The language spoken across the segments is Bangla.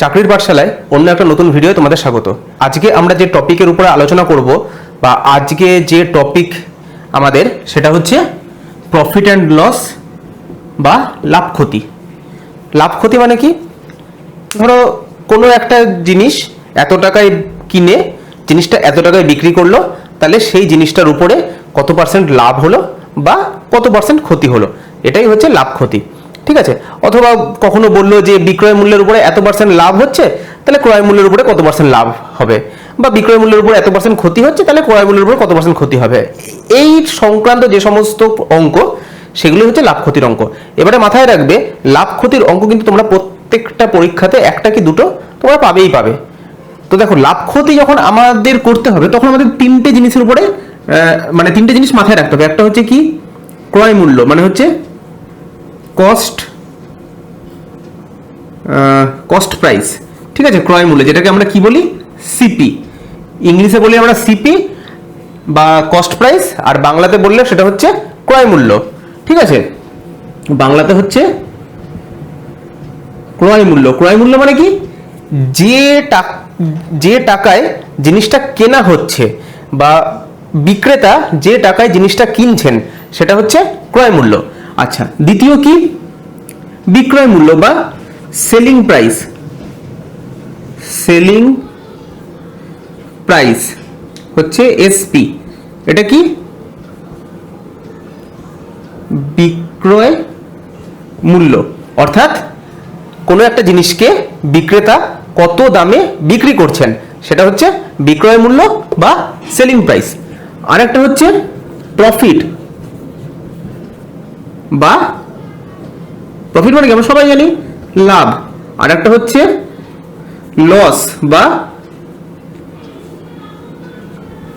চাকরির পাঠশালায় অন্য একটা নতুন ভিডিও তোমাদের স্বাগত। আজকে আমরা যে টপিকের উপরে আলোচনা করব বা আজকে যে টপিক আমাদের সেটা হচ্ছে প্রফিট অ্যান্ড লস বা লাভ ক্ষতি। লাভ ক্ষতি মানে কি? ধরো কোনো একটা জিনিস এত টাকায় কিনে জিনিসটা এত টাকায় বিক্রি করলো, তাহলে সেই জিনিসটার উপরে কত পার্সেন্ট লাভ হলো বা কত পার্সেন্ট ক্ষতি হলো, এটাই হচ্ছে লাভ ক্ষতি। ঠিক আছে? অথবা কখনো বললো যে বিক্রয় মূল্যের উপরে এত পার্সেন্ট লাভ হচ্ছে, তাহলে ক্রয় মূল্যের উপরে কত পার্সেন্ট লাভ হবে, বা বিক্রয় মূল্যের উপরে এত পার্সেন্ট ক্ষতি হচ্ছে, তাহলে ক্রয় মূল্যের উপরে কত পার্সেন্ট ক্ষতি হবে। এই সংক্রান্ত যে সমস্ত অঙ্ক, সেগুলো হচ্ছে লাভ ক্ষতির অঙ্ক। এবারে মাথায় রাখবে, লাভ ক্ষতির অঙ্ক কিন্তু তোমরা প্রত্যেকটা পরীক্ষাতে একটা কি দুটো তোমরা পাবেই পাবে। তো দেখো, লাভ ক্ষতি যখন আমাদের করতে হবে তখন আমাদের তিনটে জিনিসের উপরে মানে তিনটে জিনিস মাথায় রাখতে হবে। একটা হচ্ছে কি, ক্রয় মূল্য, মানে হচ্ছে কস্ট প্রাইস। ঠিক আছে? ক্রয় মূল্য, যেটাকে আমরা কি বলি, সিপি। ইংলিশে বলি আমরা সিপি বা কস্ট প্রাইস, আর বাংলাতে বললে সেটা হচ্ছে ক্রয় মূল্য। ঠিক আছে? বাংলাতে হচ্ছে ক্রয় মূল্য। ক্রয় মূল্য মানে কি, যে টাকায় জিনিসটা কেনা হচ্ছে বা বিক্রেতা যে টাকায় জিনিসটা কিনছেন, সেটা হচ্ছে ক্রয় মূল্য। আচ্ছা, দ্বিতীয় কি, বিক্রয় মূল্য বা সেলিং প্রাইস। সেলিং প্রাইস হচ্ছে এসপি। এটা কি, বিক্রয় মূল্য। অর্থাৎ কোনো একটা জিনিসকে বিক্রেতা কত দামে বিক্রি করছেন, সেটা হচ্ছে বিক্রয় মূল্য বা সেলিং প্রাইস। আর একটা হচ্ছে প্রফিট বা প্রফিট মানে কি আমরা সবাই জানি, লাভ। আর একটা হচ্ছে লস বা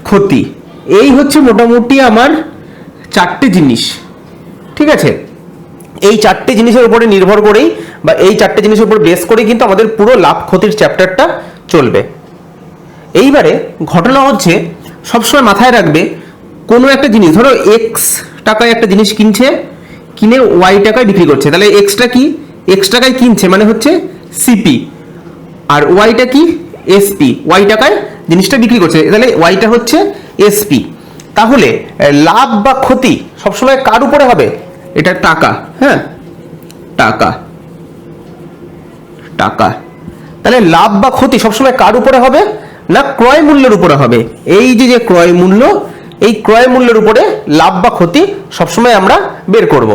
ক্ষতি। এই হচ্ছে মোটামুটি আমার চারটে জিনিস। ঠিক আছে? এই চারটে জিনিসের উপরে নির্ভর করেই বা এই চারটে জিনিসের উপর বেস করেই কিন্তু আমাদের পুরো লাভ ক্ষতির চ্যাপ্টারটা চলবে। এইবারে ঘটনা হচ্ছে, সবসময় মাথায় রাখবে, কোনো একটা জিনিস ধরো এক্স টাকায় একটা জিনিস কিনে ওয়াই টাকায় বিক্রি করছে, তাহলে এক্সটা কি, এক্স টাকায় কিনছে মানে হচ্ছে সিপি, আর ওয়াইটা কি, এসপি। ওয়াই টাকায় জিনিসটা বিক্রি করছে, তাহলে ওয়াইটা হচ্ছে এসপি। তাহলে লাভ বা ক্ষতি সবসময় কার উপরে হবে? এটা টাকা। হ্যাঁ, টাকা। তাহলে লাভ বা ক্ষতি সবসময় কার উপরে হবে না, ক্রয় মূল্যের উপরে হবে। এই যে ক্রয় মূল্য, এই ক্রয় মূল্যের উপরে লাভ বা ক্ষতি সবসময় আমরা বের করব।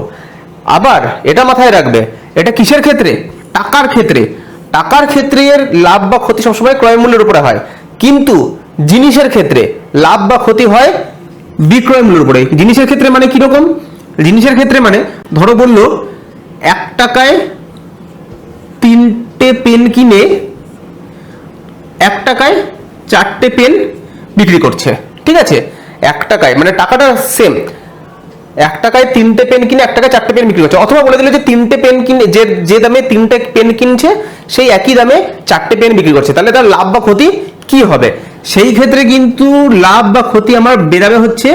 আবার এটা মাথায় রাখবে, এটা কিসের ক্ষেত্রে? টাকার ক্ষেত্রে। টাকার ক্ষেত্রে এর লাভ বা ক্ষতি সবসময় ক্রয় মূল্যের উপরে হয়, কিন্তু জিনিসের ক্ষেত্রে লাভ বা ক্ষতি হয় বিক্রয় মূল্যের উপরে। জিনিসের ক্ষেত্রে মানে কিরকম? জিনিসের ক্ষেত্রে মানে ধরো বললো 1 টাকায় 3টে পেন কিনে 1 টাকায় 4টে পেন বিক্রি করছে। ঠিক আছে? 1 টাকায় মানে টাকাটা সেম, 1 টাকায় 3টে পেন কিনে 1 টাকায় 4টে পেন বিক্রি করছে। অথবা বলে দিল যে 3টে পেন কিনে যে দামে 3টে পেন কিনছে সেই একই দামে 4টে পেন বিক্রি করছে, তাহলে তার লাভ বা ক্ষতি কি হবে? সেই ক্ষেত্রে কিন্তু লাভ বা ক্ষতি আমার বেরাবে হচ্ছে,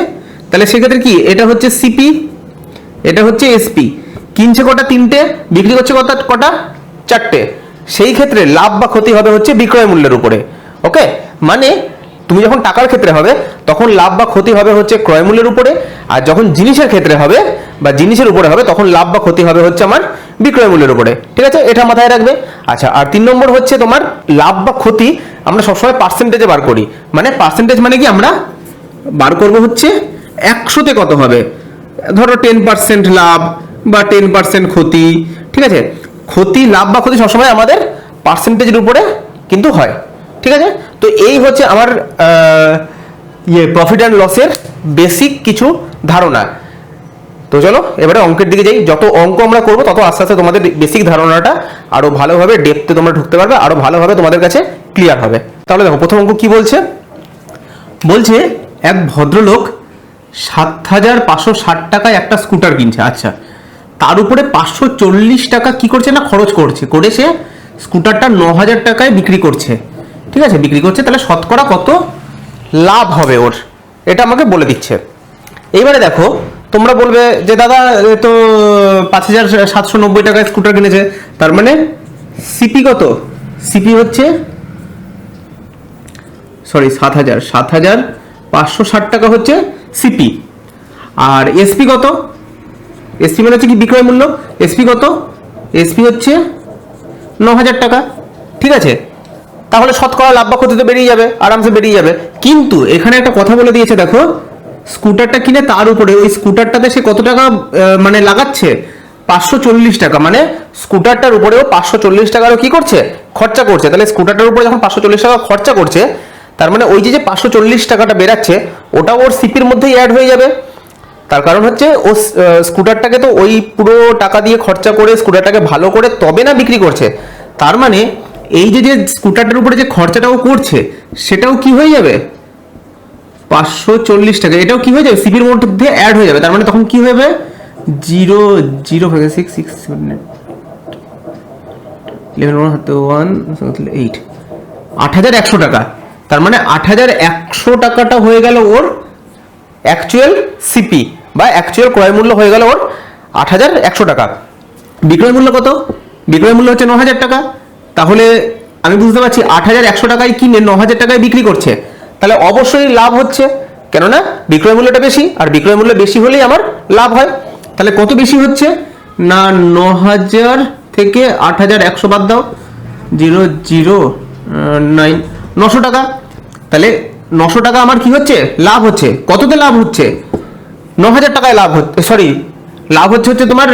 তাহলে সেক্ষেত্রে কি, এটা হচ্ছে সিপি, এটা হচ্ছে এসপি। কিনছে কটা? 3টে, বিক্রি করছে কটা? 4টে। সেই ক্ষেত্রে লাভ বা ক্ষতি হবে হচ্ছে বিক্রয় মূল্যের উপরে। ওকে? মানে তুমি যখন টাকার ক্ষেত্রে হবে তখন লাভ বা ক্ষতি হবে হচ্ছে ক্রয় মূল্যের উপরে, আর যখন জিনিসের ক্ষেত্রে হবে বা জিনিসের উপরে হবে তখন লাভ বা ক্ষতি হবে হচ্ছে আমার বিক্রয় মূল্যের উপরে। ঠিক আছে? এটা মাথায় রাখবে। আচ্ছা, আর 3 নম্বর হচ্ছে তোমার লাভ বা ক্ষতি আমরা সবসময় পার্সেন্টেজে বার করি। মানে পার্সেন্টেজ মানে কি, আমরা বার করব হচ্ছে 100তে কত হবে। ধরো 10% লাভ বা 10% ক্ষতি। ঠিক আছে? ক্ষতি, লাভ বা ক্ষতি সবসময় আমাদের পার্সেন্টেজের উপরে কিন্তু হয়। ঠিক আছে? তো এই হচ্ছে আমার প্রফিট অ্যান্ড লসের বেসিক কিছু ধারণা। তো চলো এবারে অঙ্কের দিকে যাই। যত অঙ্ক আমরা করবো তত আস্তে আস্তে তোমাদের বেসিক ধারণাটা আরো ভালোভাবে ডেপথে তোমরা ঢুকতে পারবে, আরো ভালোভাবে তোমাদের কাছে ক্লিয়ার হবে। তাহলে দেখো, প্রথম অঙ্ক কি বলছে, এক ভদ্রলোক 7,560 টাকায় একটা স্কুটার কিনছে। আচ্ছা, তার উপরে 540 টাকা কি করছে না, খরচ করে সে স্কুটারটা 9,000 টাকায় বিক্রি করছে। ঠিক আছে? বিক্রি করছে, তাহলে শতকরা কত লাভ হবে ওর, এটা আমাকে বলে দিচ্ছে। এইবারে দেখো, তোমরা বলবে যে দাদা তো 5,790 টাকায় স্কুটার কিনেছে, তার মানে সিপি কত, সিপি হচ্ছে 7,560 টাকা হচ্ছে সিপি। আর এসপি কত? এসপি মানে হচ্ছে কি বিক্রয় মূল্য। এসপি কত? এসপি হচ্ছে 9,000 টাকা। ঠিক আছে, তাহলে শতকরা লাভ বা ক্ষতি তো বেরিয়ে যাবে, আরামসে বেরিয়ে যাবে। কিন্তু এখানে একটা কথা বলে দিয়েছে, দেখো স্কুটারটা কিনে তার উপরে ওই স্কুটারটাতে সে কত টাকা মানে লাগাচ্ছে, 540 টাকা। মানে স্কুটারটার উপরেও 540 টাকারও কি করছে, খরচা করছে। তাহলে স্কুটারটার উপরে যখন 540 টাকা খরচা করছে, তার মানে ওই যে 540 টাকাটা বেরাচ্ছে ওটা ওর সিপির মধ্যেই অ্যাড হয়ে যাবে। তার কারণ হচ্ছে ও স্কুটারটাকে তো ওই পুরো টাকা দিয়ে খরচা করে স্কুটারটাকে ভালো করে তবে না বিক্রি করছে। তার মানে এই যে স্কুটারটার উপরে যে খরচাটা ও করছে সেটাও কি হয়ে যাবে, 540 টাকা, এটাও কি হয়ে যাবে, সিপির মধ্যে অ্যাড হয়ে যাবে। তার মানে তখন কি হবে, 8,100 টাকা। তার মানে 8,100 টাকাটা হয়ে গেল ওর অ্যাকচুয়াল সিপি বা অ্যাকচুয়াল ক্রয় মূল্য হয়ে গেল ওর 8,100 টাকা। বিক্রয় মূল্য কত? বিক্রয় মূল্য হচ্ছে 9,000 টাকা। তাহলে আমি বুঝতে পারছি 8,100 টাকায় কিনে 9,000 টাকায় বিক্রি করছে, তাহলে অবশ্যই লাভ হচ্ছে, কেননা বিক্রয় মূল্যটা বেশি, আর বিক্রয় মূল্য বেশি হলেই আমার লাভ হয়। তাহলে কত বেশি হচ্ছে না, 9,000 থেকে 8,100 বাদ দাও, 009, 900 টাকা। তাহলে 900 টাকা আমার কি হচ্ছে, লাভ হচ্ছে। কততে লাভ হচ্ছে, 9,000 টাকায় লাভ হচ্ছে, লাভ হচ্ছে তোমার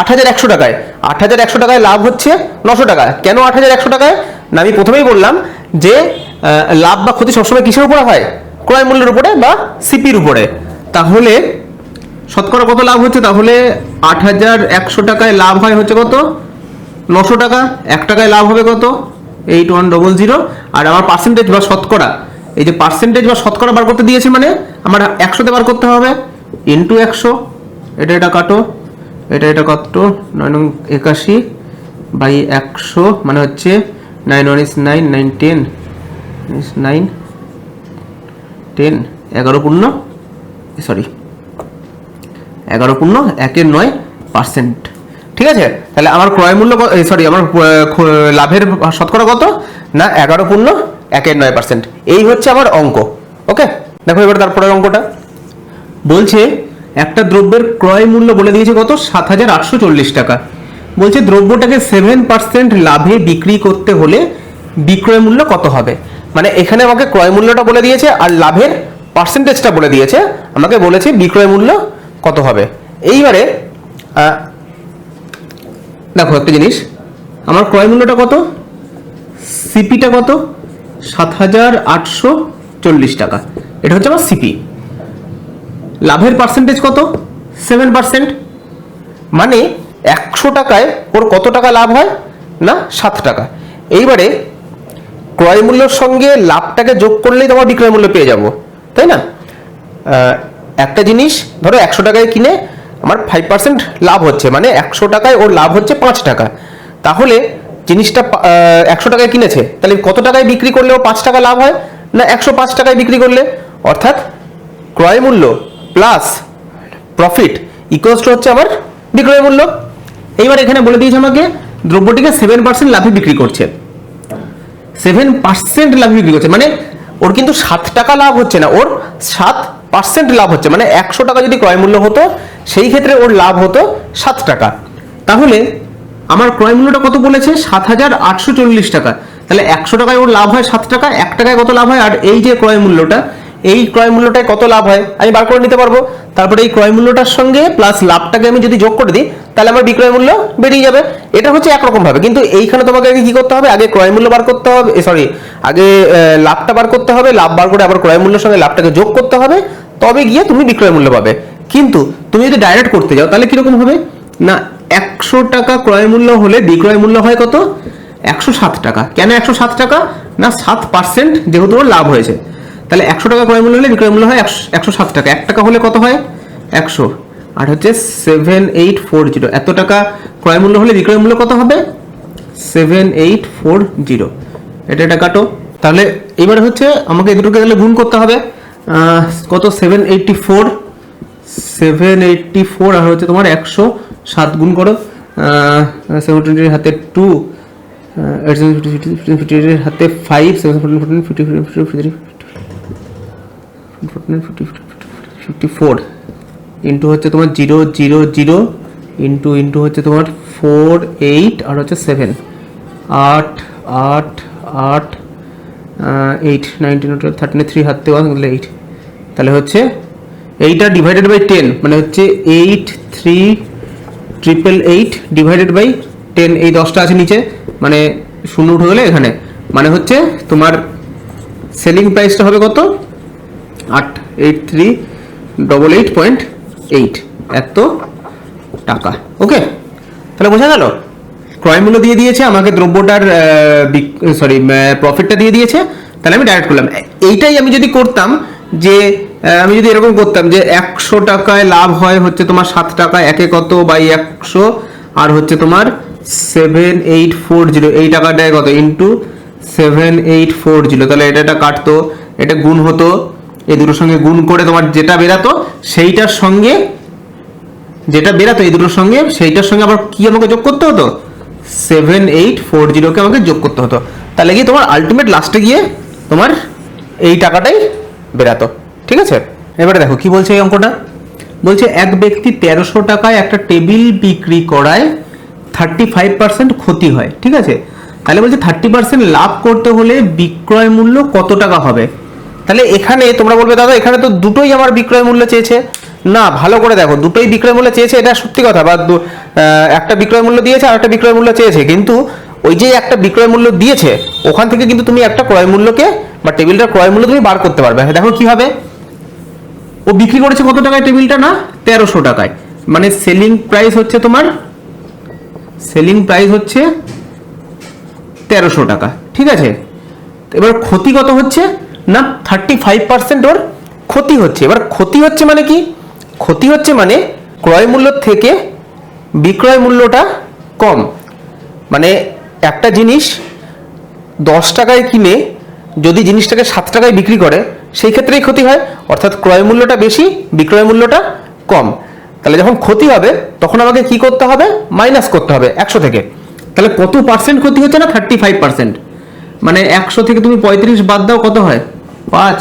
8,100 টাকায়। 8,100 টাকায় লাভ হচ্ছে 900 টাকায়। কেন 8,100 টাকায় না, আমি প্রথমেই বললাম যে লাভ বা ক্ষতি সবসময় কিসের উপরে হয়, ক্রয় মূল্যের উপরে বা সিপির উপরে। তাহলে শতকরা কত লাভ হচ্ছে, তাহলে 8,100 টাকায় লাভ হয় হচ্ছে কত, 900 টাকা। 1 টাকায় লাভ হবে কত, 8100। আর আমার পার্সেন্টেজ বা শতকরা, এই যে পার্সেন্টেজ বা শতকরা বার করতে দিয়েছে, মানে আমার 100তে বার করতে হবে, ইন্টু 100। এটা কাটো, এটা কত, 981 বাই 100, মানে হচ্ছে 9 1 is 9, 9 10 is 9 10, 11 পূর্ণ 1/9%। ঠিক আছে, তাহলে আমার ক্রয় মূল্য আমার লাভের শতকরা কত না, 11/1/9%। এই হচ্ছে আমার অঙ্ক। ওকে, দেখো এবার তারপরের অঙ্কটা বলছে একটা দ্রব্যের ক্রয় মূল্য বলে দিয়েছে কত, 7,840 টাকা। বলছে দ্রব্যটাকে 7% লাভে বিক্রি করতে হলে বিক্রয় মূল্য কত হবে। মানে এখানে আমাকে ক্রয় মূল্যটা বলে দিয়েছে আর লাভের পার্সেন্টেজটা বলে দিয়েছে, আমাকে বলেছে বিক্রয় মূল্য কত হবে। এইবারে দেখো একটা জিনিস, আমার ক্রয় মূল্যটা কত, সিপিটা কত, 7,840 টাকা, এটা হচ্ছে আমার সিপি। লাভের পার্সেন্টেজ কত, 7%। মানে 100 টাকায় ওর কত টাকা লাভ হয় না, 7 টাকা। এইবারে ক্রয় মূল্যের সঙ্গে লাভটাকে যোগ করলেই তোমার বিক্রয় মূল্য পেয়ে যাব, তাই না। একটা জিনিস ধরো 100 টাকায় কিনে আমার 5% লাভ হচ্ছে, মানে 100 টাকায় ওর লাভ হচ্ছে 5 টাকা। তাহলে জিনিসটা 100 টাকায় কিনেছে, তাহলে কত টাকায় বিক্রি করলে ও 5 টাকা লাভ হয় না, 105 টাকায় বিক্রি করলে। অর্থাৎ ক্রয় মূল্য প্লাস প্রফিট ইকুয়ালস টু হচ্ছে আমার বিক্রয় মূল্য। এইবার এখানে বলে দিয়েছে আমাকে দ্রব্যটিকে 7% লাভে বিক্রি করছে, 7% লাভে বিক্রি করছে, মানে ওর কিন্তু 7 টাকা লাভ হচ্ছে না, ওর 7% লাভ হচ্ছে। মানে 100 টাকা যদি ক্রয় মূল্য হতো সেই ক্ষেত্রে ওর লাভ হতো 7 টাকা। তাহলে আমার ক্রয় মূল্যটা কত বলেছে, 7,840 টাকা। তাহলে 100 টাকায় ওর লাভ হয় 7 টাকা, 1 টাকায় কত লাভ হয়, আর এই যে ক্রয় মূল্যটা, এই ক্রয় মূল্যটায় কত লাভ হয় আমি বার করে নিতে পারবো। তারপরে এই ক্রয় মূল্যটার সঙ্গে প্লাস লাভটাকে আমি যদি যোগ করে দিই তাহলে আমার বিক্রয় মূল্য বেরিয়ে যাবে। এটা হচ্ছে একরকম ভাবে, কিন্তু এইখানে তোমাকে আগে কি করতে হবে, আগে ক্রয় মূল্য বার করতে হবে, আগে লাভটা বার করতে হবে, লাভ বার করে আবার ক্রয় মূল্যের সঙ্গে লাভটাকে যোগ করতে হবে, তবে গিয়ে তুমি বিক্রয় মূল্য পাবে। কিন্তু তুমি যদি ডাইরেক্ট করতে যাও তাহলে কিরকম হবে না, 100 টাকা ক্রয় মূল্য হলে বিক্রয় মূল্য হয় কত, 107 টাকা। কেন 107 টাকা না, 7% যেহেতু ওর লাভ হয়েছে। তাহলে 100 টাকা ক্রয় মূল্য হলে বিক্রয় মূল্য হয় 107 টাকা। 1 টাকা হলে কত হয়, 100, আর হচ্ছে 7840। এত টাকা ক্রয় মূল্য হলে বিক্রয় মূল্য কত হবে, 7840। এটা কাটো। তাহলে এইবারে হচ্ছে আমাকে এই দুটোকে তাহলে গুণ করতে হবে, কত, 784 আর হচ্ছে তোমার 107 গুণ করো, 720 হাতে 2, হাতে 5 7 14 14 15 53 54 ইন্টু হচ্ছে তোমার 0 0 0 ইন্টু হচ্ছে তোমার 4 8 আর হচ্ছে 7 8 8 8 8 19 13 3 হাতে 1 8 তাহলে হচ্ছে এইটা ডিভাইডেড বাই 10 মানে হচ্ছে 8 3 888 ডিভাইডেড বাই 10 এই 10টা আছে নিচে মানে শূন্য উঠে গেলে এখানে মানে হচ্ছে তোমার সেলিং প্রাইসটা হবে কত 88388.8 এত টাকা। ওকে, তাহলে বোঝা গেল ক্রয় মূল্য দিয়ে দিয়েছে আমাকে, দ্রব্যটার প্রফিটটা দিয়ে দিয়েছে, তাহলে আমি ডাইরেক্ট করলাম। এইটাই আমি যদি করতাম যে আমি যদি এরকম করতাম যে 100 টাকায় লাভ হয় হচ্ছে তোমার 7 টাকা, একে কত বাই 100 আর হচ্ছে তোমার 7840 এই টাকাটায় কত ইন্টু 7840, তাহলে এটা কাটতো, এটা গুণ হতো, এই দুটোর সঙ্গে গুণ করে তোমার যেটা বেরাতো সেইটার সঙ্গে যেটা বেরাতো এই দুটোর সঙ্গে সেইটার সঙ্গে আবার কি আমাকে যোগ করতে হতো 7840 কে আমাকে যোগ করতে হতো, তাহলে কি তোমার আলটিমেট লাস্টে গিয়ে তোমার এই টাকাটাই বেরাতো। ঠিক আছে, এবারে দেখো কি বলছে এই অঙ্কটা, বলছে এক ব্যক্তি 1300 টাকায় একটা টেবিল বিক্রি করায় 35% ক্ষতি হয়। ঠিক আছে, তাহলে বলছে 30% লাভ করতে হলে বিক্রয় মূল্য কত টাকা হবে। তাহলে এখানে তোমরা বলবে দাদা এখানে তো দুটোই আমার বিক্রয় মূল্য চেয়েছে, না ভালো করে দেখো দুটোই বিক্রয় মূল্য চেয়েছে এটা সত্যি কথা, বা একটা বিক্রয় মূল্য দিয়েছে আর একটা বিক্রয় মূল্য চেয়েছে, কিন্তু ওই যে একটা বিক্রয় মূল্য দিয়েছে ওখান থেকে কিন্তু তুমি একটা ক্রয় মূল্যকে বা টেবিলটার ক্রয় মূল্য তুমি বার করতে পারবে। দেখো কি হবে, ও বিক্রি করেছে কত টাকায় টেবিলটা, না 1300 টাকায়, মানে সেলিং প্রাইস হচ্ছে তোমার 1300 টাকা। ঠিক আছে, এবার ক্ষতি কত হচ্ছে না 35% ওর ক্ষতি হচ্ছে। এবার ক্ষতি হচ্ছে মানে কি, ক্ষতি হচ্ছে মানে ক্রয় মূল্য থেকে বিক্রয় মূল্যটা কম, মানে একটা জিনিস 10 টাকায় কিনে যদি জিনিসটাকে 7 টাকায় বিক্রি করে সেই ক্ষেত্রেই ক্ষতি হয়, অর্থাৎ ক্রয় মূল্যটা বেশি বিক্রয় মূল্যটা কম। তাহলে যখন ক্ষতি হবে তখন আমাকে কি করতে হবে, মাইনাস করতে হবে 100 থেকে। তাহলে কত পার্সেন্ট ক্ষতি হচ্ছে না 35%, মানে 100 থেকে তুমি 35 বাদ দাও কত হয় 5,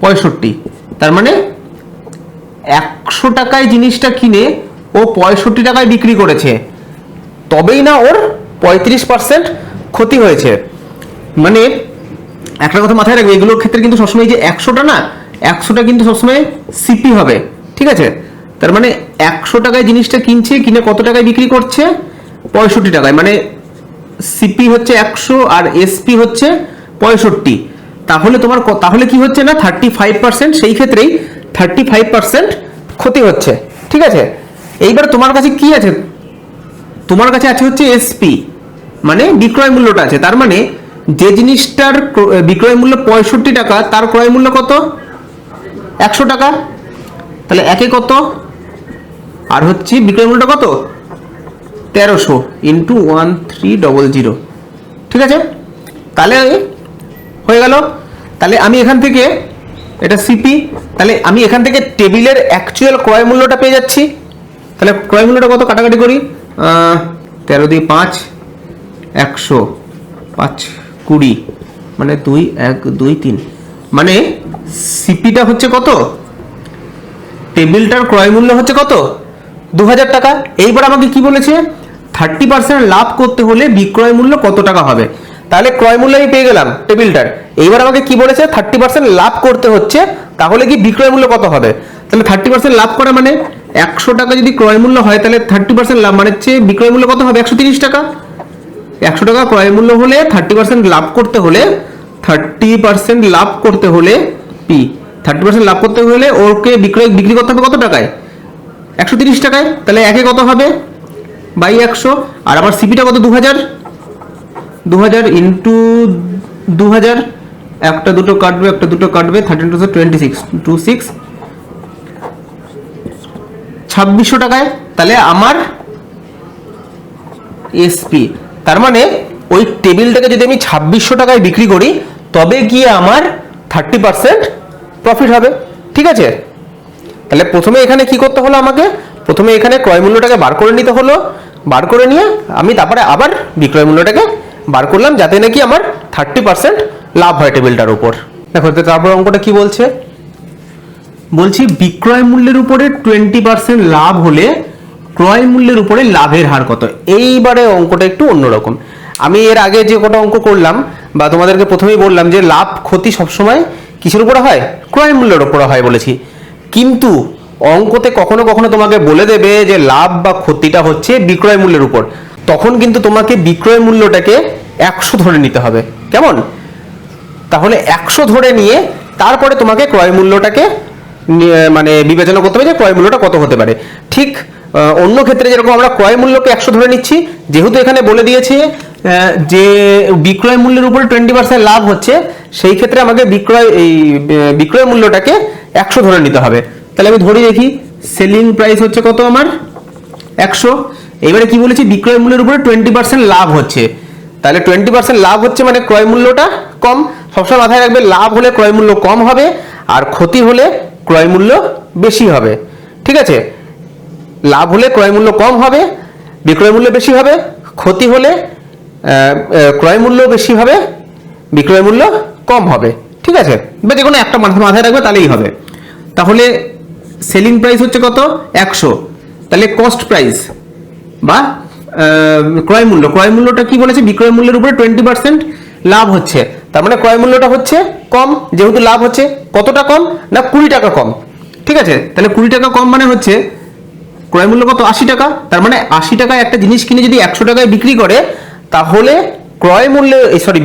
পঁয়ষট্টি। তার মানে 100 টাকায় জিনিসটা কিনে ও 65 টাকায় বিক্রি করেছে, তবেই না ওর 35% ক্ষতি হয়েছে। মানে একটা কথা মাথায় রাখবে, এগুলোর ক্ষেত্রে কিন্তু সবসময় যে 100টা না, 100টা কিন্তু সবসময় সিপি হবে। ঠিক আছে, তার মানে 100 টাকায় জিনিসটা কিনছে, কিনে কত টাকায় বিক্রি করছে 65 টাকায়, মানে সিপি হচ্ছে 100 আর এসপি হচ্ছে 65, তাহলে তোমার তাহলে কি হচ্ছে না 35%, সেই ক্ষেত্রেই 35% ক্ষতি হচ্ছে। ঠিক আছে, এইবার তোমার কাছে কি আছে, তোমার কাছে আছে হচ্ছে এসপি, মানে বিক্রয় মূল্যটা আছে, তার মানে যে জিনিসটার বিক্রয় মূল্য 65 টাকা তার ক্রয় মূল্য কত 100 টাকা, তাহলে একে কত আর হচ্ছে বিক্রয় মূল্যটা কত 1300 ইন্টু 1300। ঠিক আছে, তাহলে হয়ে গেল। তাহলে আমি এখান থেকে এটা সিপি, তাহলে আমি এখান থেকে টেবিলের অ্যাকচুয়াল ক্রয় মূল্যটা পেয়ে যাচ্ছি। তাহলে ক্রয় মূল্যটা কত কাটাকাটি করি, 13 দিয়ে 5 100 5 20 মানে 2 1 2 3, মানে সিপিটা হচ্ছে কত, টেবিলটার ক্রয় মূল্য হচ্ছে কত 2000 টাকা। এইবার আমাকে কি বলেছে 30% লাভ করতে হলে বিক্রয় মূল্য কত টাকা হবে, তাহলে ক্রয় মূল্য আমি পেয়ে গেলাম টেবিলটার। এইবার আমাকে কি বলেছে 30% লাভ করতে হচ্ছে, তাহলে কি বিক্রয় মূল্য কত হবে। তাহলে 30% লাভ করা মানে 100 টাকা যদি ক্রয় মূল্য হয় তাহলে 30% লাভ মানে হচ্ছে বিক্রয় মূল্য কত হবে 130 টাকা। 100 টাকা ক্রয় মূল্য হলে 30% লাভ করতে হলে 30% লাভ করতে হলে পি 30% লাভ করতে হলে ওকে বিক্রি করতে হবে কত টাকায় 130 টাকায়। তাহলে একে কত হবে বাই 100, আর আবার সিপিটা কত 2000 ইন্টু 2000, একটা দুটো কাটবে 13 to 26 2600 টাকায়। তাহলে আমার এসপি, তার মানে ওই টেবিলটাকে যদি আমি 2600 টাকায় বিক্রি করি তবে গিয়ে আমার 30% প্রফিট হবে। ঠিক আছে, তাহলে প্রথমে এখানে কি করতে হলো আমাকে প্রথমে এখানে ক্রয় মূল্যটাকে বার করে নিতে হলো, বার করে নিয়ে আমি তারপরে আবার বিক্রয় মূল্যটাকে বার করলাম, যাতে নাকি আমার 30% লাভ হয় টেবিলটার উপর। দেখো তারপর অঙ্কটা কি বলছে, বলছি বিক্রয় মূল্যের উপরে 20% লাভ হলে ক্রয় মূল্যের উপরে লাভের হার কত। এইবারে অঙ্কটা একটু অন্যরকম। আমি এর আগে যে কটা অঙ্ক করলাম বা তোমাদেরকে প্রথমেই বললাম যে লাভ ক্ষতি সবসময় কিসের উপরে হয়, ক্রয় মূল্যের উপরে হয় বলেছি, কিন্তু অঙ্কতে কখনো কখনো তোমাকে বলে দেবে যে লাভ বা ক্ষতিটা হচ্ছে বিক্রয় মূল্যের উপর, তখন কিন্তু তোমাকে বিক্রয় মূল্যটাকে 100 ধরে নিতে হবে। কেমন? তাহলে 100 ধরে নিয়ে তারপরে তোমাকে ক্রয় মূল্যটাকে মানে বিবেচনা করতে হবে যে ক্রয় মূল্যটা কত হতে পারে। ঠিক অন্য ক্ষেত্রে যেরকম আমরা ক্রয় মূল্যকে 100 ধরে নিচ্ছি, যেহেতু এখানে বলে দিয়েছে যে বিক্রয় মূল্যের উপরে 20% লাভ হচ্ছে, সেই ক্ষেত্রে আমাকে বিক্রয় মূল্যটাকে 100 ধরে নিতে হবে। তাহলে আমি ধরি দেখি, সেলিং প্রাইস হচ্ছে কত আমার 100। এবারে কি বলেছি, বিক্রয় মূল্যের উপরে 20% লাভ হচ্ছে, তাহলে 20% লাভ হচ্ছে মানে ক্রয় মূল্যটা কম। সবসময় মাথায় রাখবে, লাভ হলে ক্রয় মূল্য কম হবে আর ক্ষতি হলে ক্রয় মূল্য বেশি হবে। ঠিক আছে, লাভ হলে ক্রয় মূল্য কম হবে, বিক্রয় মূল্য বেশি হবে, ক্ষতি হলে ক্রয় মূল্য বেশি হবে, বিক্রয় মূল্য কম হবে। ঠিক আছে, বা যে কোনো একটা মাথায় রাখবে তাহলেই হবে। তাহলে সেলিং প্রাইস হচ্ছে কত 100, তাহলে কস্ট প্রাইস বা ক্রয় মূল্যটা কি বলেছে, বিক্রয় মূল্যের উপরে 20% লাভ হচ্ছে, তার মানে ক্রয় মূল্যটা হচ্ছে কম, যেহেতু লাভ হচ্ছে। কতটা কম না 20 টাকা কম। ঠিক আছে, তাহলে 20 টাকা কম মানে হচ্ছে ক্রয় মূল্য কত 80 টাকা, তার মানে 80 টাকায় একটা জিনিস কিনে যদি 100 টাকায় বিক্রি করে, তাহলে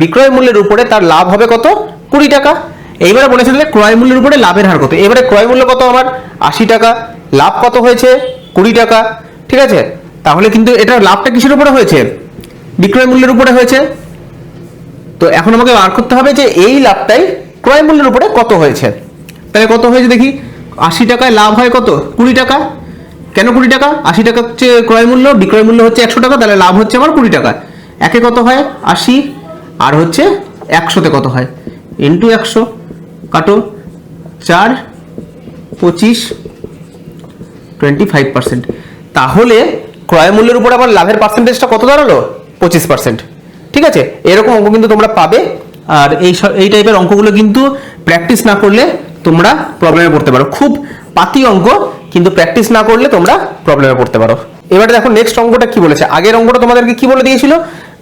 বিক্রয় মূল্যের উপরে তার লাভ হবে কত 20 টাকা। এইবারে বলেছে তাহলে ক্রয় মূল্যের উপরে লাভের হার কত। এবারে ক্রয় মূল্য কত আমার 80 টাকা, লাভ কত হয়েছে 20 টাকা। ঠিক আছে, তাহলে কিন্তু এটা লাভটা কিসের উপরে হয়েছে, বিক্রয় মূল্যের উপরে হয়েছে। তো এখন আমাকে বার করতে হবে যে এই লাভটাই ক্রয় মূল্যের উপরে কত হয়েছে। তাহলে কত হয়েছে দেখি, 80 টাকায় লাভ হয় কত 20 টাকা। কেন 20 টাকা, 80 টাকা হচ্ছে ক্রয় মূল্য, বিক্রয় মূল্য হচ্ছে 100 টাকা, তাহলে লাভ হচ্ছে আমার 20 টাকা। একে কত হয় 80, আর হচ্ছে 100তে কত হয় ইন্টু 100, কাটো 4 25 25%। তাহলে ক্রয় মূল্যের উপর আবার লাভের পার্সেন্টেজটা কত দাঁড়ালো 25%। ঠিক আছে, এরকম অঙ্ক কিন্তু তোমরা পাবে। আর এই টাইপের অঙ্কগুলো কিন্তু প্র্যাকটিস না করলে তোমরা প্রবলেমে পড়তে পারো। খুব পাতি অঙ্ক, কিন্তু প্র্যাকটিস না করলে তোমরা প্রবলেমে পড়তে পারো। এবারে দেখো নেক্সট অঙ্কটা কি বলেছে। আগের অঙ্কটা তোমাদেরকে কি বলে দিয়েছিল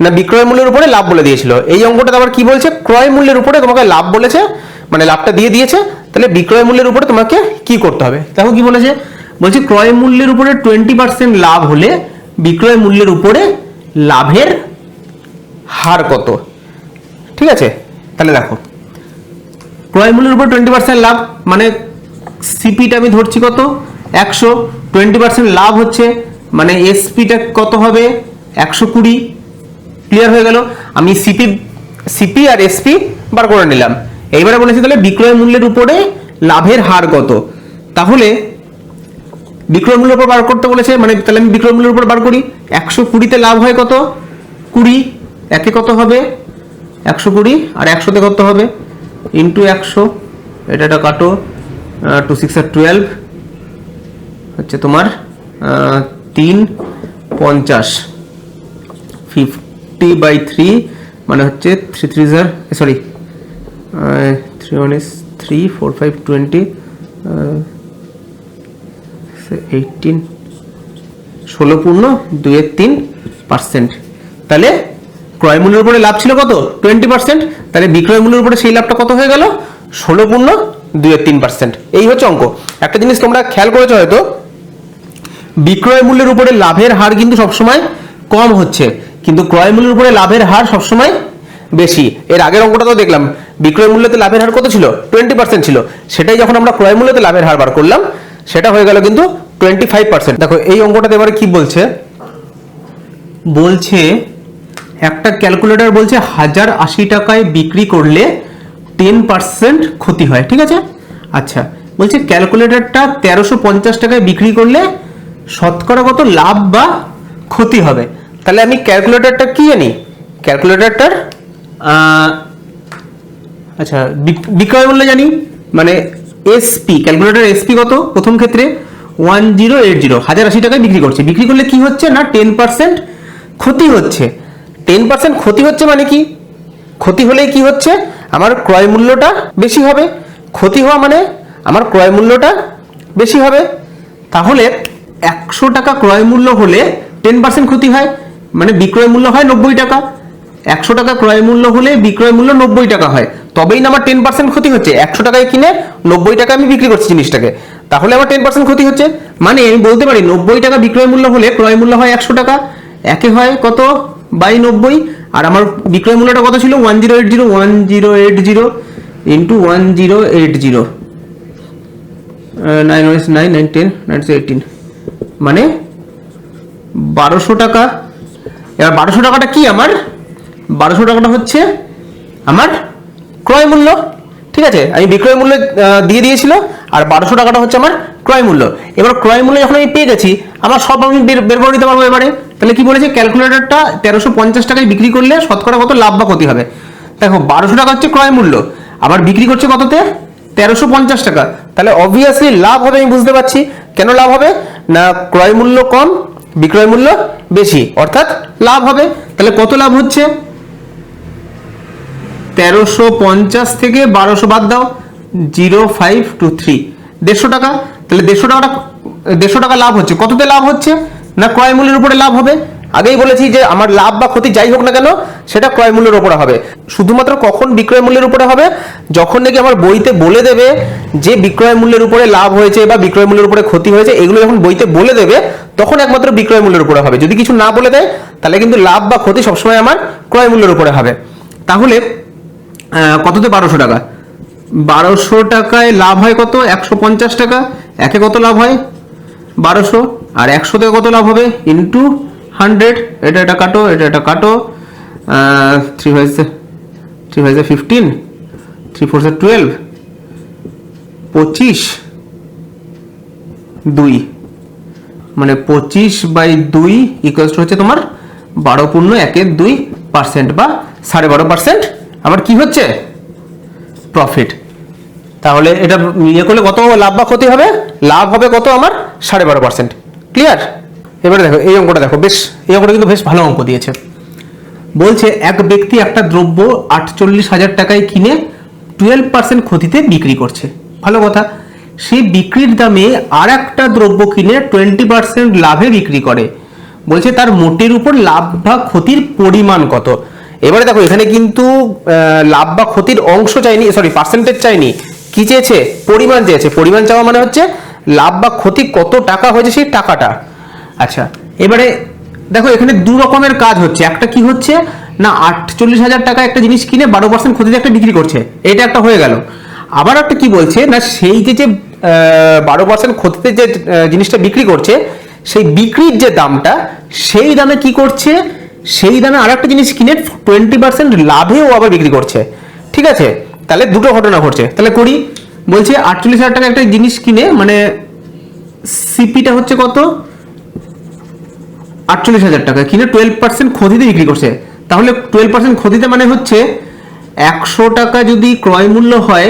না বিক্রয় মূল্যের উপরে লাভ বলে দিয়েছিল। এই অঙ্কটা আবার কি বলছে, ক্রয় মূল্যের উপরে তোমাকে লাভ বলেছে, মানে লাভটা দিয়ে দিয়েছে। তাহলে বিক্রয় মূল্যের উপরে তোমাকে কি করতে হবে, দেখো কি বলেছে, বলছে ক্রয় মূল্যের উপরে 20% লাভ হলে বিক্রয় মূল্যের উপরে লাভের হার কত। ঠিক আছে, তাহলে দেখো ক্রয় মূল্যের উপর 20% লাভ মানে সিপিটা আমি ধরছি কত 100, 20% লাভ হচ্ছে মানে এসপিটা কত হবে 120। ক্লিয়ার হয়ে গেল, আমি সিপি আর এসপি বার করে নিলাম। এইবারে বলেছি তাহলে বিক্রয় মূল্যের উপরে লাভের হার কত। তাহলে বিক্রয় মূল্যের উপর বার করতে বলেছে, মানে তাহলে আমি বিক্রয় মূল্যের উপর বার করি। 120তে লাভ হয় কত 20, একে কত হবে 120 আর 100তে কত হবে ইন্টু 100, এটা কাটো 2 6 আর 12 হচ্ছে তোমার 350, 50/3 মানে হচ্ছে 3 3 সরি 3 1 is 3 4 5 20 18 16.2-3%। তাহলে ক্রয় মূল্যের উপরে লাভ ছিল কত 20%, তাহলে বিক্রয় মূল্যের উপরে সেই লাভটা কত হয়ে গেল 16.2-3%। এই হচ্ছে অঙ্ক। একটা জিনিস তোমরা খেয়াল করেছো হয়তো, বিক্রয় মূল্যের উপরে লাভের হার কিন্তু সবসময় কম হচ্ছে, কিন্তু ক্রয় মূল্যের উপরে লাভের হার সবসময় বেশি। এর আগের অঙ্কটা তো দেখলাম বিক্রয় মূল্যতে লাভের হার কত ছিল 20% ছিল, সেটাই যখন আমরা ক্রয় মূল্যতে লাভের হার বার করলাম সেটা হয়ে গেল কিন্তু 25%। দেখো এই অঙ্কটাতে এবারে কি বলছে, বলছে একটা ক্যালকুলেটর বলছে 1080 টাকায় বিক্রি করলে 10% ক্ষতি হয়। ঠিক আছে, আচ্ছা বলছে ক্যালকুলেটরটা 1350 টাকায় বিক্রি করলে শতকরা কত লাভ বা ক্ষতি হবে। তাহলে আমি ক্যালকুলেটরটা কি জানি, ক্যালকুলেটরটার আচ্ছা বিক্রয় মূল্য জানি, মানে এসপি, ক্যালকুলেটর এসপি কত প্রথম ক্ষেত্রে 1080, 1080 টাকায় বিক্রি করছে। বিক্রি করলে কি হচ্ছে না 10% ক্ষতি হচ্ছে। 10% ক্ষতি হচ্ছে মানে কি, ক্ষতি হলেই কি হচ্ছে, আমার ক্রয় মূল্যটা বেশি হবে। ক্ষতি হওয়া মানে আমার ক্রয় মূল্যটা বেশি হবে। তাহলে 100 টাকা ক্রয় মূল্য হলে 10% ক্ষতি হয়, মানে বিক্রয় মূল্য হয় 90 টাকা। 100 টাকা ক্রয় মূল্য হলে বিক্রয় মূল্য 90 টাকা হয়, তবেই না আমার 10% ক্ষতি হচ্ছে। 100 টাকায় কিনে 90 টাকা আমি বিক্রি করছি জিনিসটাকে, তাহলে আমার 10% ক্ষতি হচ্ছে। মানে আমি বলতে পারি 90 টাকা বিক্রয় মূল্য হলে ক্রয় মূল্য হয় 100 টাকা, একে হয় কত বাই 90, আর আমার বিক্রয় মূল্যটা কত ছিল 1080, 1080 ইন্টু 1080, 9 9 9 10 9 18, মানে 1200 টাকা। এবার 1200 টাকাটা কি আমার, 1200 টাকাটা হচ্ছে আমার ক্রয় মূল্য। ঠিক আছে, আমি বিক্রয় মূল্য দিয়ে দিয়েছিল, আর 1200 টাকাটা হচ্ছে আমার ক্রয় মূল্য। এবার ক্রয় মূল্য যখন আমি পেয়ে গেছি, আমার সব আমি বের করে নিতে পারবো এবারে। তাহলে কি বলেছে, ক্যালকুলেটরটা 1350 টাকায় বিক্রি করলে শতকরা কত লাভ বা ক্ষতি হবে। দেখো 1200 টাকা হচ্ছে ক্রয় মূল্য, আবার বিক্রি করছে কততে, 1350 টাকা। তাহলে অবভিয়াসলি লাভ হবে। আমি বুঝতে পারছি কেন লাভ হবে, না ক্রয় মূল্য কম বিক্রয় মূল্য বেশি, অর্থাৎ লাভ হবে। তাহলে কত লাভ হচ্ছে, 1350 থেকে 1200 বাদ দাও, 0523, 150 টাকা। তাহলে 150 টাকা লাভ হচ্ছে। কততে লাভ হচ্ছে, না ক্রয় মূল্যের উপরে লাভ হবে। আগেই বলেছি যে আমার লাভ বা ক্ষতি যাই হোক না কেন সেটা ক্রয় মূল্যের উপরে হবে। শুধুমাত্র কখন বিক্রয় মূল্যের উপরে হবে, যখন নাকি আমার বইতে বলে দেবে যে বিক্রয় মূল্যের উপরে লাভ হয়েছে বা বিক্রয় মূল্যের উপরে ক্ষতি হয়েছে, এগুলো যখন বইতে বলে দেবে তখন একমাত্র বিক্রয় মূল্যের উপরে হবে। যদি কিছু না বলে দেয় তাহলে কিন্তু লাভ বা ক্ষতি সবসময় আমার ক্রয় মূল্যের উপরে হবে। তাহলে কততে 1200 টাকা, 1200 টাকায় লাভ হয় কত, 150 টাকা। একে কত লাভ হয় 1200, আর 100 থেকে কত লাভ হবে ইন্টু 100। এটা কাটো, এটা কাটো, 3 5 15, 3 4 12, 25 2, মানে 25/2 ইকুয়ালস টু হচ্ছে তোমার 12.12% বা 12.5% আমার কি হচ্ছে প্রফিট। তাহলে এটা ইয়ে করলে কত লাভ বা ক্ষতি হবে, লাভ হবে কত আমার 12.5%। ক্লিয়ার? এবারে দেখো এই অঙ্কটা, দেখো বেশ, এই অঙ্কটা কিন্তু বেশ ভালো অঙ্ক দিয়েছে। বলছে এক ব্যক্তি একটা দ্রব্য 48,000 টাকায় কিনে 12% ক্ষতিতে বিক্রি করছে। ভালো কথা, সে বিক্রির দামে আর একটা দ্রব্য কিনে 20% লাভে বিক্রি করে। বলছে তার মোটের উপর লাভ বা ক্ষতির পরিমাণ কত। এবারে দেখো এখানে কিন্তু লাভ বা ক্ষতির অংশ চাইনি, সরি পার্সেন্টেজ চাইনি, কি চেয়েছে, পরিমাণ চেয়েছে। পরিমাণ চাওয়া মানে হচ্ছে লাভ বা ক্ষতি কত টাকা হয়েছে সেই টাকাটা। আচ্ছা, এবারে দেখো এখানে দু রকমের কাজ হচ্ছে। একটা কি হচ্ছে না 48,000 টাকা একটা জিনিস কিনে 12% ক্ষতিতে একটা বিক্রি করছে, এটা একটা হয়ে গেল। আবার একটা কি বলছে না সেই যে 12% ক্ষতিতে যে জিনিসটা বিক্রি করছে, সেই বিক্রির যে দামটা, সেই দামে কি করছে, সেই দামে আর একটা জিনিস কিনে 20% লাভেও আবার বিক্রি করছে। ঠিক আছে, তাহলে দুটো ঘটনা ঘটছে। তাহলে করি, বলছে 48,000 টাকা একটা জিনিস কিনে, মানে সিপিটা হচ্ছে কত 48,000 টাকা কিনে 12% ক্ষতিতে বিক্রি করছে। তাহলে 12% ক্ষতিতে মানে হচ্ছে 100 টাকা যদি ক্রয় মূল্য হয়,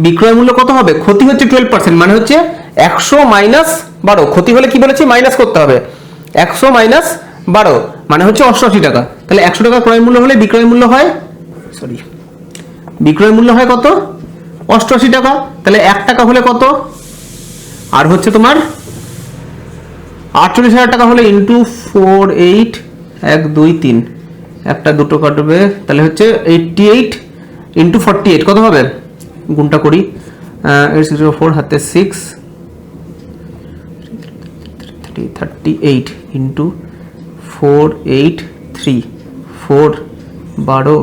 বিক্রয় মূল্য কত হবে, ক্ষতি হচ্ছে 12%, মানে হচ্ছে 100 মাইনাস 12। ক্ষতি হলে কি বলেছি, মাইনাস করতে হবে। 100 মাইনাস 12 মানে হচ্ছে 88 টাকা। তাহলে 100 টাকা ক্রয় মূল্য হলে বিক্রয় মূল্য হয়, সরি বিক্রয় মূল্য হয় কত 88 টাকা। তাহলে 1 টাকা হলে কত, আর হচ্ছে তোমার 48,000 টাকা হলে ইন্টু 4 8 1 2 3, একটা দুটো কাটবে, তাহলে হচ্ছে 88 ইন্টু 48 কত হবে, গুণটা করি, 8 হাতে 6 38 ইন্টু 4 8 3 4 12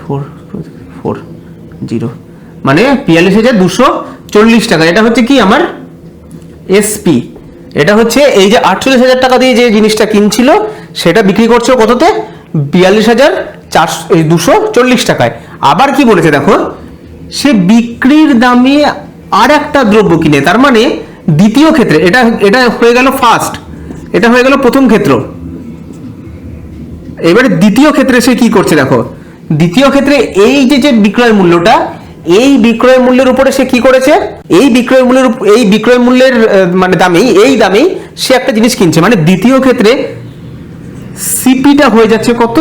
4 4 0, মানে 42,240 টাকা। এটা হচ্ছে কি আমার এসপি। এটা হচ্ছে এই যে 48,000 টাকা দিয়ে যে জিনিসটা কিনছিল সেটা বিক্রি করছে কততে, 42,240 টাকায়। আবার কি বলেছে দেখো, সে বিক্রির দামে আর একটা দ্রব্য কিনে, তার মানে দ্বিতীয় ক্ষেত্রে, এটা হয়ে গেল ফার্স্ট, এটা হয়ে গেল প্রথম ক্ষেত্র। এবারে দ্বিতীয় ক্ষেত্রে সে কি করছে দেখো, দ্বিতীয় ক্ষেত্রে এই যে বিক্রয় মূল্যটা, এই বিক্রয় মূল্যের উপরে সে কি করেছে, এই বিক্রয় মূল্যের মানে দামেই সে একটা জিনিস কিনছে। মানে দ্বিতীয় ক্ষেত্রে সিপিটা হয়ে যাচ্ছে কত,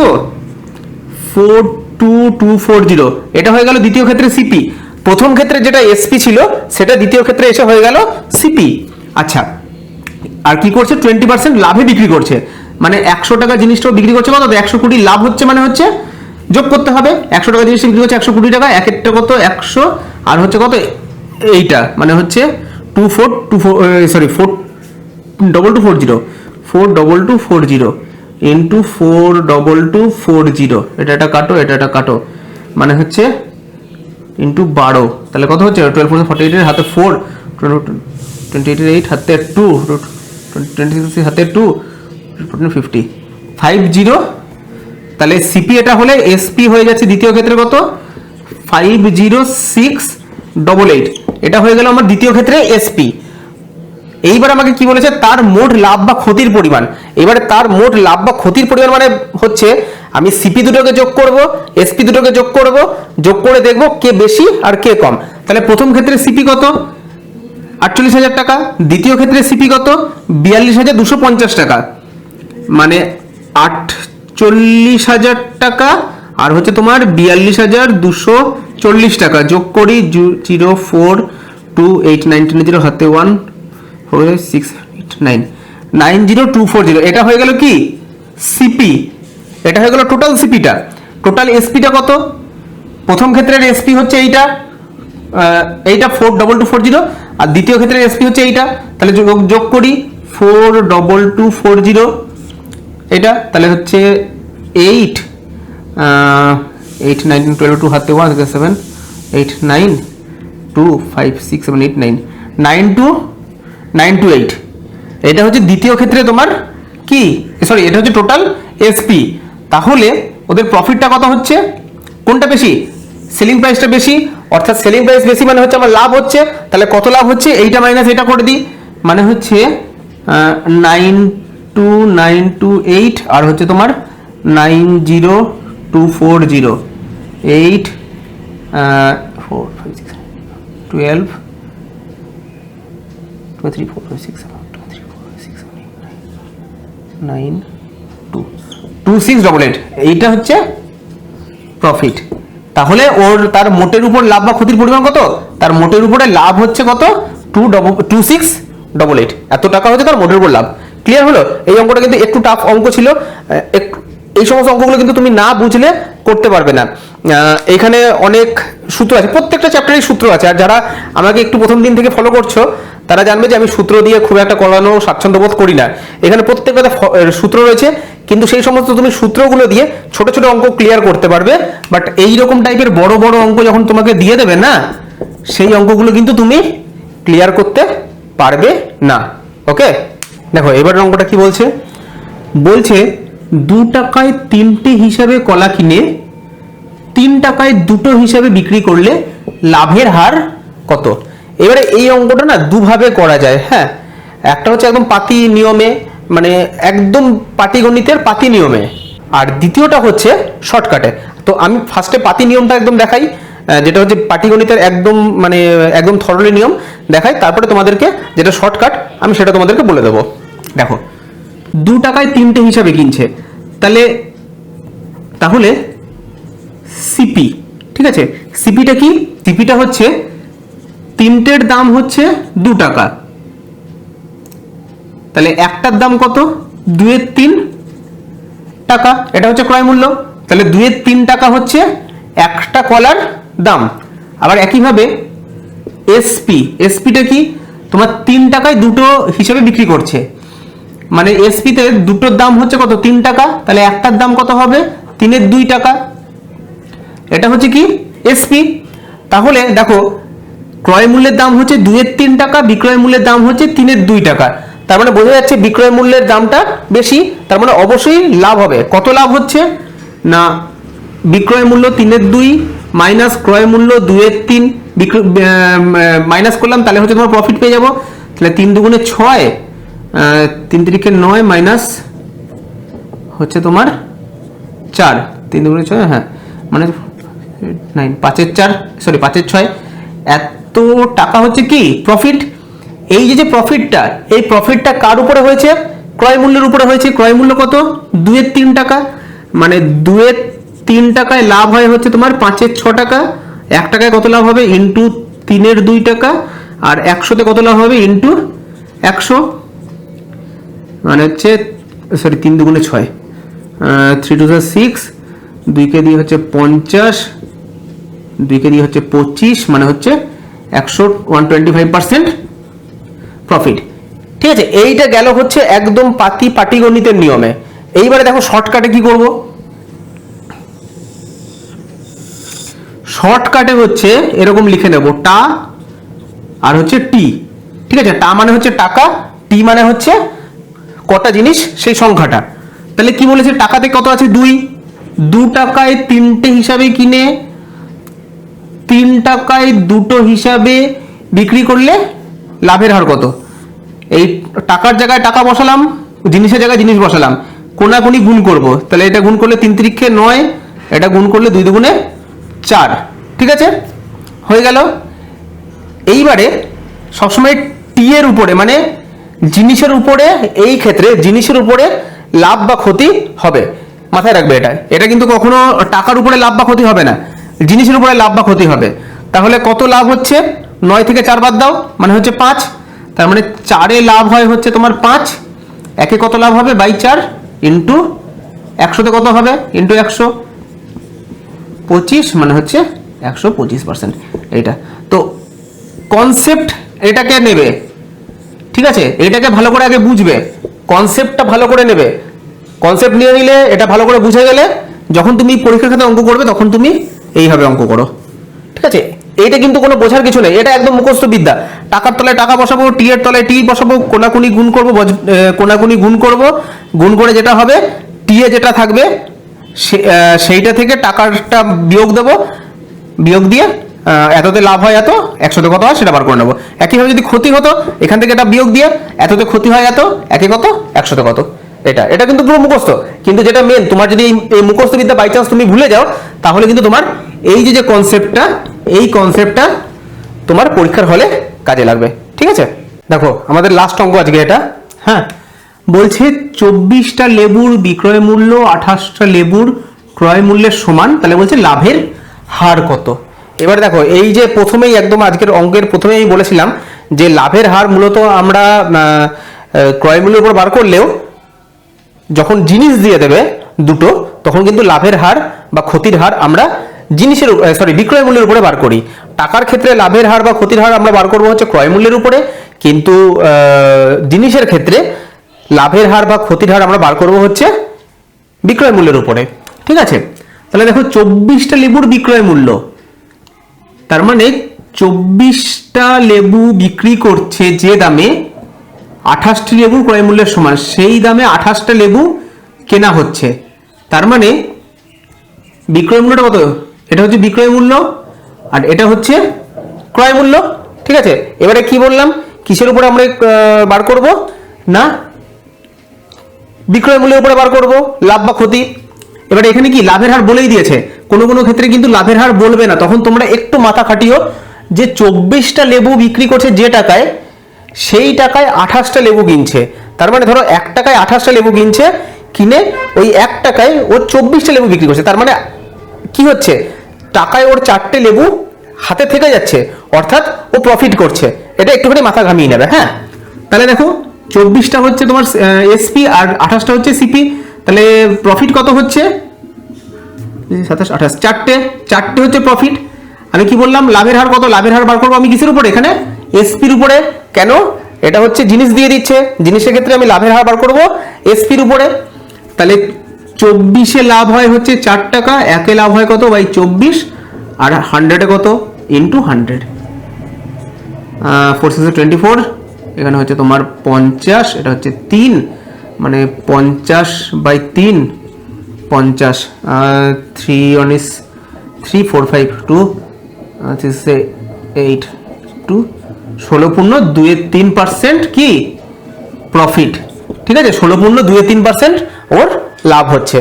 42240, এটা হয়ে গেল দ্বিতীয় ক্ষেত্রে সিপি। প্রথম ক্ষেত্রে যেটা এসপি ছিল সেটা দ্বিতীয় ক্ষেত্রে এসে হয়ে গেল সিপি। আচ্ছা, আর কি করছে, 20% লাভে বিক্রি করছে। মানে 100 টাকা জিনিসটাও বিক্রি করছে কত, 100 কোটি লাভ হচ্ছে, মানে হচ্ছে যোগ করতে হবে। 100 টাকা জিনিস বিক্রি করছে 100 কোটি টাকা, এক একটা কত 100, আর হচ্ছে কত এইটা, মানে হচ্ছে 42240 ইন্টু 42240, এটা কাটো, এটা কাটো, মানে হচ্ছে ইন্টু 12, তাহলে কত হচ্ছে 12 48 এর হাতে 4, 28 হাতে 2, 26 হাতে 2, 50 50, তাহলে সিপি এটা হলে এসপি হয়ে যাচ্ছে দ্বিতীয় ক্ষেত্রে কত 50688, এটা হয়ে গেল আমার দ্বিতীয় ক্ষেত্রে এসপি। এইবার আমাকে কি বলেছে, তার মোট লাভ বা ক্ষতির পরিমাণ। এবারে তার মোট লাভ বা ক্ষতির পরিমাণ মানে হচ্ছে আমি সিপি দুটোকে যোগ করব, এসপি দুটোকে যোগ করব, যোগ করে দেখব কে বেশি আর কে কম। তাহলে প্রথম ক্ষেত্রে সিপি কত 48,000 টাকা, দ্বিতীয় ক্ষেত্রে সিপি কত 42,250 টাকা, মানে 48,000 টাকা আর হচ্ছে তোমার 42,240 টাকা। যোগ করি 04289 হাতে 1 689 90240, এটা হয়ে গেল কি সিপি, এটা হয়ে গেল টোটাল সিপিটা। টোটাল এসপিটা কত, প্রথম ক্ষেত্রের এসপি হচ্ছে এইটা 42240, আর দ্বিতীয় ক্ষেত্রের এসপি হচ্ছে এইটা, তাহলে যোগ করি 42240, এটা তাহলে হচ্ছে 8 8 9 12 2 হাতে 1 7 8 9 2 5 6 7 8 9 928, এটা হচ্ছে দ্বিতীয় ক্ষেত্রে তোমার কি, সরি এটা হচ্ছে টোটাল এসপি। তাহলে ওদের প্রফিটটা কত হচ্ছে, কোনটা বেশি, সেলিং প্রাইসটা বেশি, অর্থাৎ সেলিং প্রাইস বেশি মানে হচ্ছে আমার লাভ হচ্ছে। তাহলে কত লাভ হচ্ছে, এইটা মাইনাস এটা করে দিই, মানে হচ্ছে 92928 আর হচ্ছে তোমার 90240 8 4 5 6 12 2 3 4 5 6 7 2 3 4 5 6 7 8 9 2 2688, এইটা হচ্ছে প্রফিট। তাহলে ওর তার মোটের উপর লাভ বা ক্ষতির পরিমাণ কত, তার মোটের উপরে লাভ হচ্ছে কত 2688, এত টাকা হচ্ছে তার মোটের উপর লাভ। ক্লিয়ার হলো? এই অঙ্কটা কিন্তু একটু টাফ অঙ্ক ছিল, এই সমস্ত অঙ্কগুলো কিন্তু তুমি না বুঝলে করতে পারবে না। এখানে অনেক সূত্র আছে, প্রত্যেকটা চ্যাপ্টারেই সূত্র আছে, আর যারা আমাকে একটু প্রথম দিন থেকে ফলো করছো তারা জানবে যে আমি সূত্র দিয়ে খুব একটা করানো স্বাচ্ছন্দ্য বোধ করি না। এখানে প্রত্যেকটা সূত্র রয়েছে, কিন্তু সেই সমস্ত তুমি সূত্রগুলো দিয়ে ছোট ছোট অঙ্ক ক্লিয়ার করতে পারবে। বাট এইরকম টাইপের বড় বড় অঙ্ক যখন তোমাকে দিয়ে দেবে না, সেই অঙ্কগুলো কিন্তু তুমি ক্লিয়ার করতে পারবে না। ওকে, দেখো এবার অঙ্কটা কি বলছে, বলছে 2 টাকায় 3টে হিসাবে কলা কিনে 3 টাকায় 2টো হিসাবে বিক্রি করলে লাভের হার কত। এবারে এই অঙ্কটা না দুভাবে করা যায়। হ্যাঁ, একটা হচ্ছে একদম পাতি নিয়মে, মানে একদম পাটিগণিতের পাতি নিয়মে, আর দ্বিতীয়টা হচ্ছে শর্টকাটে। তো আমি ফার্স্টে পাতি নিয়মটা একদম দেখাই, যেটা হচ্ছে পাটিগণিতের একদম মানে একদম থরলি নিয়ম দেখাই, তারপরে তোমাদেরকে যেটা শর্টকাট আমি সেটা তোমাদেরকে বলে দেবো। দেখো 2 টাকায় 3টে হিসাবে কিনছে, তাহলে সিপি, ঠিক আছে, সিপিটা কি, সিপিটা হচ্ছে 3টের দাম হচ্ছে 2 টাকা, তাহলে একটার দাম কত 2-এর 3 টাকা, এটা হচ্ছে ক্রয় মূল্য। তাহলে 2-এর 3 টাকা হচ্ছে একটা কলার দাম। আবার একইভাবে এসপিটা কি, তোমার 3 টাকায় 2টো হিসেবে বিক্রি করছে, মানে এসপিতে 2টোর দাম হচ্ছে কত 3 টাকা, তাহলে একটার দাম কত হবে 3-এর 2 টাকা, এটা হচ্ছে কি এসপি। তাহলে দেখো ক্রয় মূল্যের দাম হচ্ছে 2-এর 3 টাকা, বিক্রয় মূল্যের দাম হচ্ছে 3-এর 2 টাকা, তার মানে বোঝা যাচ্ছে বিক্রয় মূল্যের দামটা বেশি, তার মানে অবশ্যই লাভ হবে। কত লাভ হচ্ছে না, বিক্রয় মূল্য 3-এর 2 মাইনাস ক্রয় মূল্য 2-এর 3 মাইনাস করলাম, তাহলে হচ্ছে তোমার প্রফিট পেয়ে যাবো। তাহলে 3 দুগুণে 6, 3 তিরিকে 9 মাইনাস হচ্ছে তোমার 4, 3 দুগুণে 6, হ্যাঁ মানে 9 5 4 সরি 5 6 এত টাকা হচ্ছে কি প্রফিট। এই যে প্রফিটটা, এই প্রফিটটা কার উপরে হয়েছে? ক্রয় মূল্যের উপরে হয়েছে। ক্রয় মূল্য কত? 2 এর 3 টাকা, মানে 2 এর 3 টাকায় লাভ হয় হচ্ছে তোমার 5 এর 6 টাকা। 1 টাকায় কত লাভ হবে? ইন্টু 3 এর 2 টাকা, আর 100তে কত লাভ হবে? ইন্টু 100, মানে হচ্ছে সরি 3 দুগুণে 6, 3 2 6, 2 কে দিয়ে হচ্ছে 50, 2 কে দিয়ে হচ্ছে 25, মানে হচ্ছে 125% প্রফিট। ঠিক আছে, এইটা গেল হচ্ছে একদম পাটিগণিতের নিয়মে। এইবারে দেখো শর্টকাটে কি করব। শর্টকাটে হচ্ছে এরকম লিখে নেব, টা আর হচ্ছে টি। ঠিক আছে, টা মানে হচ্ছে টাকা, টি মানে হচ্ছে কটা জিনিস সেই সংখ্যাটা। তাহলে কি বলেছে, টাকাতে কত আছে? 2 টাকায় 3টে হিসাবে কিনে 3 টাকায় 2টো হিসাবে বিক্রি করলে লাভের হার কত? এই টাকার জায়গায় টাকা বসালাম, জিনিসের জায়গায় জিনিস বসালাম, কোনাকুনি গুণ করব। তাহলে এটা গুণ করলে 3 3 9, এটা গুণ করলে 2 2 4। ঠিক আছে, হয়ে গেল। এইবারে সবসময় টি এর উপরে, মানে জিনিসের উপরে, এই ক্ষেত্রে জিনিসের উপরে লাভ বা ক্ষতি হবে, মাথায় রাখবে এটা। এটা কিন্তু কখনো টাকার উপরে লাভ বা ক্ষতি হবে না, জিনিসের উপরে লাভ বা ক্ষতি হবে। তাহলে কত লাভ হচ্ছে? 9 থেকে 4 বাদ দাও, মানে হচ্ছে 5। তার মানে 4-এ লাভ হয় হচ্ছে তোমার 5, একে কত লাভ হবে? বাই 4 ইন্টু 100তে কত হবে? ইন্টু 100, 25, মানে হচ্ছে 125%। এইটা তো কনসেপ্ট, এটাকে নেবে। ঠিক আছে, এটাকে ভালো করে আগে বুঝবে, কনসেপ্টটা ভালো করে নেবে। কনসেপ্ট নিয়ে নিলে, এটা ভালো করে বুঝে গেলে, যখন তুমি পরীক্ষার খাতায় অঙ্ক করবে তখন তুমি এইভাবে অঙ্ক করো। ঠিক আছে, এটা কিন্তু কোনো বোঝার কিছু নেই, এটা একদম মুখস্থ বিদ্যা। টাকার তলায় টাকা বসাবো, টি এর তলায় টি বসাবো, কোনাকুনি গুণ করবো, কোনাকুনি গুণ করবো, গুণ করে যেটা হবে টি এ যেটা থাকবে সেইটা থেকে টাকাটা বিয়োগ দেবো, বিয়োগ দিয়ে এততে লাভ হয় এত, 100তে কত হয় সেটা বার করে নেবো। একইভাবে যদি ক্ষতি হতো, এখান থেকে এটা বিয়োগ দিয়ে এততে ক্ষতি হয় এত, একে কত, 100তে কত। এটা কিন্তু পুরো মুখস্থ। কিন্তু যেটা মেন, তোমার যদি এই মুখস্থ বিদ্যা বাই চান্স তুমি ভুলে যাও, তাহলে কিন্তু তোমার এই যে কনসেপ্টটা, এই কনসেপ্টটা তোমার পরীক্ষার হলে কাজে লাগবে। ঠিক আছে, দেখো আমাদের লাস্ট অঙ্ক আজকে এটা। হ্যাঁ, বলছে 24টা লেবুর বিক্রয় মূল্য 28টা লেবুর ক্রয় মূল্যের সমান, তাহলে বলছে লাভের হার কত। এবার দেখো, এই যে প্রথমেই একদম আজকের অঙ্কের প্রথমেই আমি বলেছিলাম যে লাভের হার মূলত আমরা ক্রয় মূল্যের উপর বার করলেও যখন জিনিস দিয়ে দেবে দুটো, তখন কিন্তু লাভের হার বা ক্ষতির হার আমরা জিনিসের বিক্রয় মূল্যের উপরে বার করি। টাকার ক্ষেত্রে লাভের হার বা ক্ষতির হার আমরা বার করবো হচ্ছে ক্রয় মূল্যের উপরে, কিন্তু জিনিসের ক্ষেত্রে লাভের হার বা ক্ষতির হার আমরা বার করবো হচ্ছে বিক্রয় মূল্যের উপরে। ঠিক আছে, তাহলে দেখো 24টা লেবুর বিক্রয় মূল্য, তার মানে 24টা লেবু বিক্রি করছে যে দামে 28টি লেবুর ক্রয় মূল্যের সমান, সেই দামে 28টা লেবু কেনা হচ্ছে। তার মানে বিক্রয় মূল্যটা কত? এটা হচ্ছে বিক্রয় মূল্য, আর এটা হচ্ছে ক্রয় মূল্য। ঠিক আছে, এবারে কি বললাম, কিসের উপরে আমরা বার করব না, বিক্রয় মূল্যের উপরে বার করব, লাভ বা ক্ষতি। এবারে এখানে কি লাভের হার বলেই দিয়েছে, কোনো কোনো ক্ষেত্রে কিন্তু লাভের হার বলবে না, তখন তোমরা একটু মাথা খাটিও যে 24টা লেবু বিক্রি করছে যে টাকায়, সেই টাকায় 28টা লেবু কিনছে। তার মানে ধরো 1 টাকায় 28টা লেবু কিনছে, কিনে ওই 1 টাকায় ও 24টা লেবু বিক্রি করছে। তার মানে কি হচ্ছে, টাকায় ওর 4টে লেবু হাতে থেকে যাচ্ছে, অর্থাৎ ও প্রফিট করছে। এটা একটুখানি মাথা ঘামিয়ে নেবে। হ্যাঁ, তাহলে দেখো 24টা হচ্ছে তোমার এসপি আর 28টা হচ্ছে সিপি, তাহলে প্রফিট কত হচ্ছে? 27 28, চারটে হচ্ছে প্রফিট। আমি কি বললাম, লাভের হার কত? লাভের হার বার করবো আমি কিসের উপরে? এখানে এসপির উপরে। কেন? এটা হচ্ছে জিনিস দিয়ে দিচ্ছে, জিনিসের ক্ষেত্রে আমি লাভের হার বার করবো এসপির উপরে। তাহলে 24-এ লাভ হয় হচ্ছে 4 টাকা, একে লাভ হয় কত? বাই 24, আর 100-এ কত? ইন্টু 100, 4 6 24, এখানে হচ্ছে তোমার 50, এটা হচ্ছে 3, মানে 50/3, 50, 3 1 is 3 4 5 2, 8 2, 16.23% কি প্রফিট। ঠিক আছে, 16.23% ওর লাভ হচ্ছে।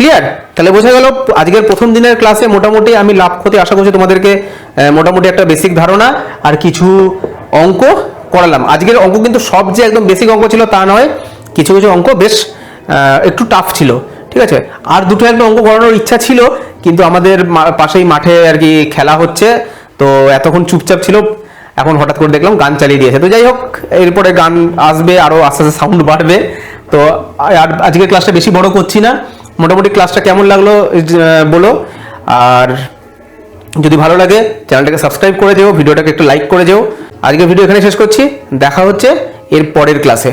ক্লিয়ার? তাহলে বোঝা গেল আজকের প্রথম দিনের ক্লাসে মোটামুটি আমি লাভ ক্ষতি আশা করছি তোমাদেরকে মোটামুটি একটা বেসিক ধারণা আর কিছু অঙ্ক করালাম। আজকের অঙ্ক কিন্তু সব যে একদম বেসিক অঙ্ক ছিল তা নয়, কিছু কিছু অঙ্ক বেশ একটু টাফ ছিল, ঠিক আছে। আর দুটো একটা অঙ্ক করানোর ইচ্ছা ছিল, কিন্তু আমাদের পাশেই মাঠে আর কি খেলা হচ্ছে, তো এতক্ষণ চুপচাপ ছিল, এখন হঠাৎ করে দেখলাম গান চালিয়ে দিয়েছে। তো যাই হোক, এরপরে গান আসবে, আরও আস্তে আস্তে সাউন্ড বাড়বে। তো আর আজকের ক্লাসটা বেশি বড় করছি না। মোটামুটি ক্লাসটা কেমন লাগলো বলো, আর যদি ভালো লাগে চ্যানেলটাকে সাবস্ক্রাইব করে দিও, ভিডিওটাকে একটু লাইক করে দিও। আজকের ভিডিও এখানে শেষ করছি, দেখা হচ্ছে এর পরের ক্লাসে।